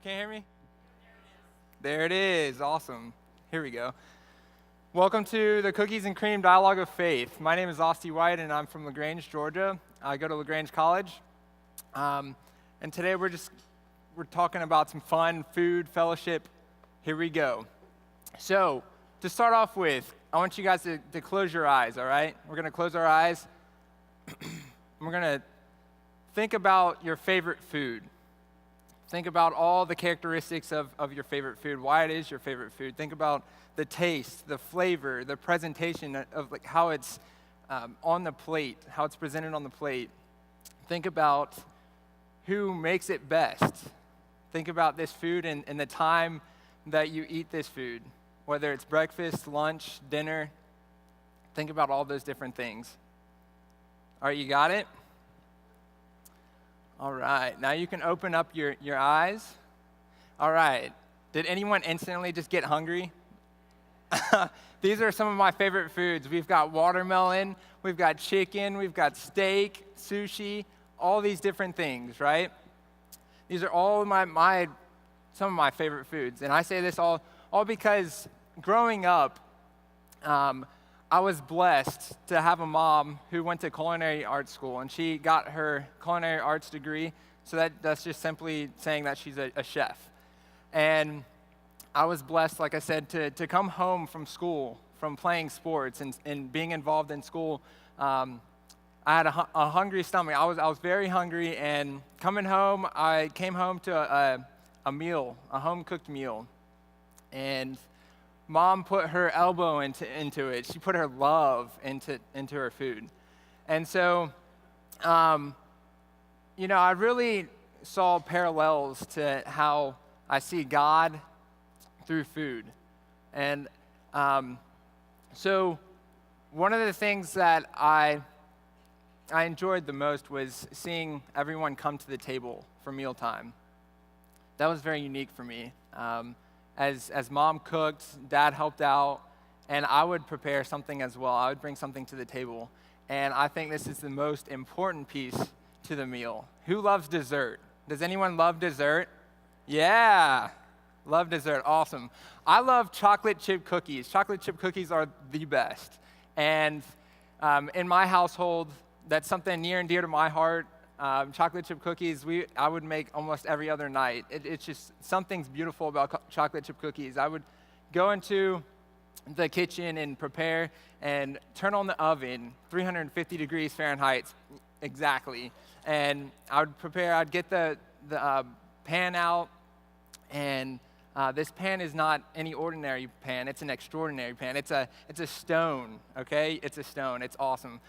Can't hear me? There it is. Awesome. Here we go. Welcome to the Cookies and Cream Dialogue of Faith. My name is Asti and I'm from LaGrange, Georgia. I go to LaGrange College. And today we're talking about some fun food, fellowship. Here we go. So, to start off with, I want you guys to close your eyes, all right? We're going to close our eyes. We're going to think about your favorite food. Think about all the characteristics of your favorite food, why it is your favorite food. Think about the taste, the flavor, the presentation of like how it's on the plate, how it's presented on the plate. Think about who makes it best. Think about this food and the time that you eat this food, whether it's breakfast, lunch, dinner. Think about all those different things. All right, you got it? All right, now you can open up your eyes. All right, did anyone instantly just get hungry? These are some of my favorite foods. We've got watermelon, we've got chicken, we've got steak, sushi, all these different things, right? These are all some of my favorite foods. And I say this all because growing up, I was blessed to have a mom who went to culinary arts school, and she got her culinary arts degree, so that's just simply saying that she's a chef. And I was blessed, like I said, to come home from school, from playing sports and being involved in school. I had a hungry stomach. I was very hungry, and coming home, I came home to a meal, a home-cooked meal, and Mom put her elbow into it. She put her love into her food. And so, I really saw parallels to how I see God through food. And so one of the things that I enjoyed the most was seeing everyone come to the table for mealtime. That was very unique for me. As mom cooked, dad helped out, and I would prepare something as well. I would bring something to the table. And I think this is the most important piece to the meal. Who loves dessert? Does anyone love dessert? Yeah, love dessert, awesome. I love chocolate chip cookies. Chocolate chip cookies are the best. And in my household, that's something near and dear to my heart. Chocolate chip cookies, I would make almost every other night. It's just something's beautiful about chocolate chip cookies. I would go into the kitchen and prepare and turn on the oven, 350 degrees Fahrenheit, exactly. And I'd get the pan out, and this pan is not any ordinary pan. It's an extraordinary pan. It's a stone, okay? It's a stone. It's awesome.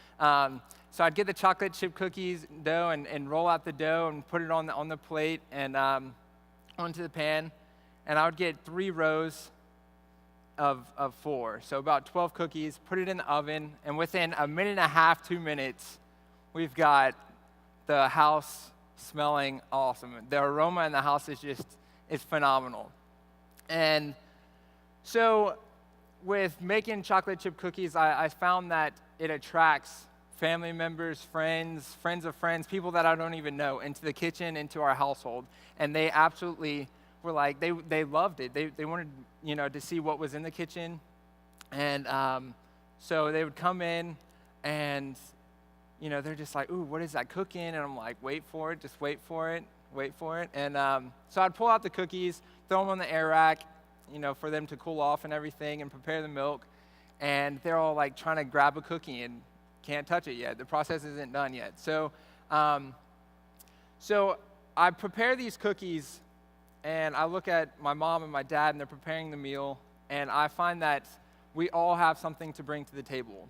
So I'd get the chocolate chip cookies dough and roll out the dough and put it on the plate and onto the pan. And I would get 3 rows of 4, so about 12 cookies, put it in the oven, and within a minute and a half, 2 minutes, we've got the house smelling awesome. The aroma in the house is phenomenal. And so with making chocolate chip cookies, I found that it attracts family members, friends of friends, people that I don't even know, into the kitchen, into our household. And they absolutely were like, they loved it. They wanted, to see what was in the kitchen. And so they would come in and, they're just like, ooh, what is that cooking? And I'm like, wait for it, just wait for it. And so I'd pull out the cookies, throw them on the air rack, for them to cool off and everything, and prepare the milk. And they're all like trying to grab a cookie and can't touch it yet. The process isn't done yet. So I prepare these cookies, and I look at my mom and my dad, and they're preparing the meal, and I find that we all have something to bring to the table.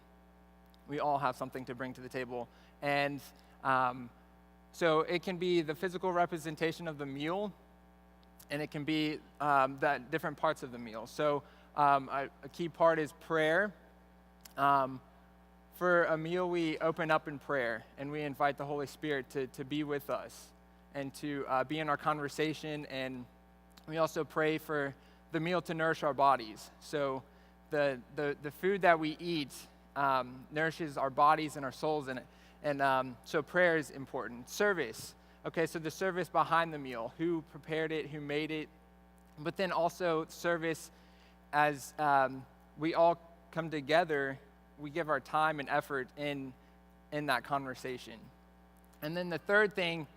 We all have something to bring to the table. And so it can be the physical representation of the meal, and it can be the different parts of the meal. So a key part is prayer. For a meal, we open up in prayer, and we invite the Holy Spirit to be with us and to be in our conversation. And we also pray for the meal to nourish our bodies. So the food that we eat nourishes our bodies and our souls in it. And so prayer is important. Service. Okay, so the service behind the meal, who prepared it, who made it, but then also service as we all come together, we give our time and effort in that conversation. And then the third thing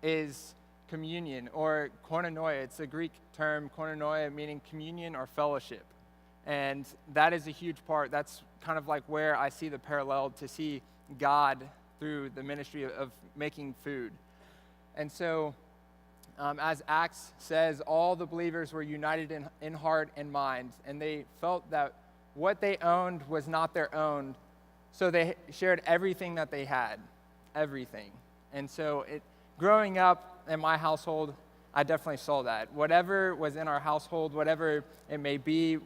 is communion, or koinonia. It's a Greek term, koinonia, meaning communion or fellowship. And that is a huge part. That's kind of like where I see the parallel to see God through the ministry of making food. And so, as Acts says, all the believers were united in heart and mind, and they felt that what they owned was not their own, so they shared everything that they had, everything. And so, growing up in my household, I definitely saw that. Whatever was in our household, whatever it may be,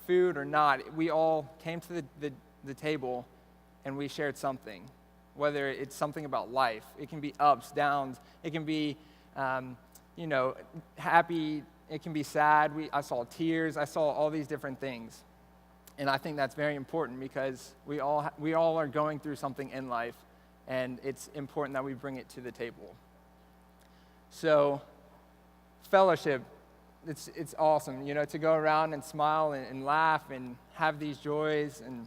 food or not, we all came to the table and we shared something. Whether it's something about life, it can be ups, downs, it can be, happy, it can be sad. I saw tears, I saw all these different things. And I think that's very important because we all are going through something in life, and it's important that we bring it to the table. So, fellowship, it's awesome, to go around and smile and laugh and have these joys and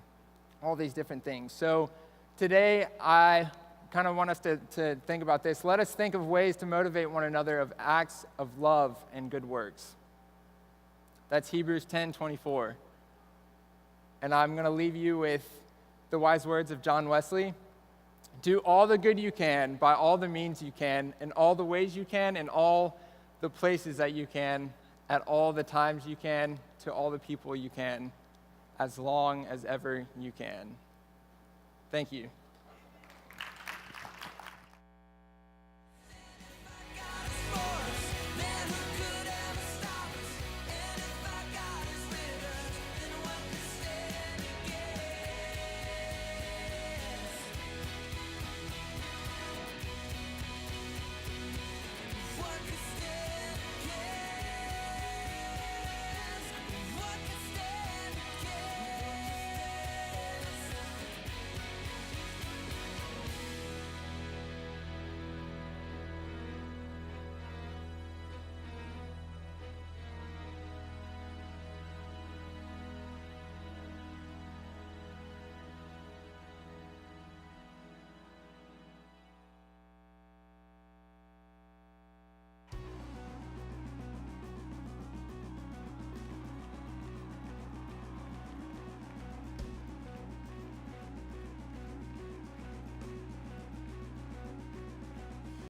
all these different things. So today, I kind of want us to think about this. Let us think of ways to motivate one another of acts of love and good works. That's Hebrews 10:24. And I'm going to leave you with the wise words of John Wesley. Do all the good you can, by all the means you can, in all the ways you can, in all the places that you can, at all the times you can, to all the people you can, as long as ever you can. Thank you.